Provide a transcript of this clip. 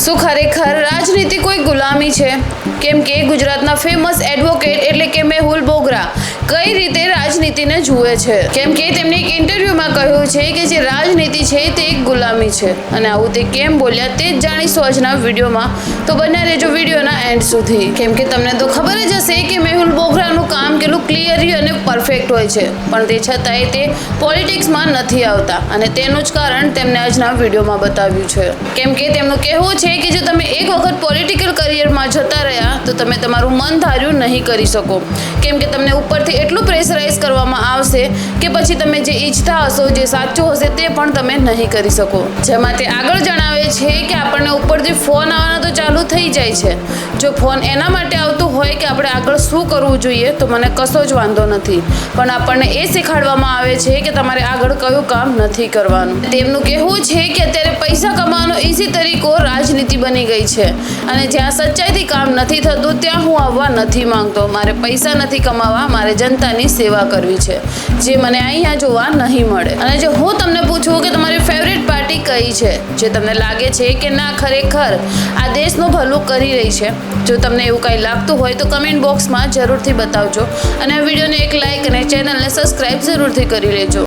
શું ખરેખર રાજનીતિ કોઈ ગુલામી છે? કેમ કે ગુજરાતના ફેમસ એડવોકેટ એટલે કે મેહુલ બોગરા કઈ રીતે રાજનીતિને જુએ છે? કેમ કે તેમણે એક ઇન્ટરવ્યુમાં કહ્યું છે કે જે રાજનીતિ છે તે એક ગુલામી છે, અને આવું તે કેમ બોલ્યા તે જ જાણીશું આજના વિડીયોમાં, તો બન્યા રહેજો વિડીયોના એન્ડ સુધી. કેમ કે તમને તો ખબર જ હશે કે મેહુલ બોગરાનું કામ કેટલું ક્લિયર અને પરફેક્ટ હોય છે, પણ તે છતાંય તે પોલિટિક્સમાં નથી આવતા, અને તેનું જ કારણ તેમને આજના વિડીયોમાં બતાવ્યું છે. કેમ કે તેમનું કહેવું છે કે જો તમે એક વખત પોલિટિકલ કરિયરમાં જતા રહ્યા તો તમે તમારું મન ધાર્યું નહીં કરી શકો, કેમ કે તમને ઉપરથી એટલું પ્રેશરાઇઝ કરવામાં આવશે કે પછી તમે જે ઈચ્છતા હશો, જે સાચું હશે તે પણ તમે નહીં કરી શકો. જેમાં તે આગળ જણાવે છે કે આપણને ઉપરથી ફોન આવવાના તો ચાલુ થઈ જાય છે. જો ફોન એના માટે આવતું હોય કે આપણે આગળ શું કરવું જોઈએ તો મને કશો જ વાંધો નથી, પણ આપણને એ શીખવાડવામાં આવે છે કે તમારે આગળ કયું કામ નથી કરવાનું. તેમનું કહેવું છે કે અત્યારે પૈસા કમાવાનો ઇઝી તરીકો રાજનીતિ બની ગઈ છે, અને જ્યાં સચ્ચાઈથી કામ નથી થતું ત્યાં હું આવવા નથી માંગતો. મારે પૈસા નથી કમાવા, મારે જનતાની સેવા કરવી છે, જે મને અહીંયા જોવા નહીં મળે. અને જો હું તમને પૂછું કે તમારી ફેવરેટ પાર્ટી કઈ છે, જે તમને લાગે છે કે ના ખરેખર આ દેશનું ભલું કરી રહી છે, જો તમને એવું કંઈ લાગતું હોય તો કમેન્ટ બોક્સમાં જરૂરથી બતાવજો, અને આ વિડીયોને એક લાઇક અને ચેનલને સબસ્ક્રાઈબ જરૂરથી કરી લેજો.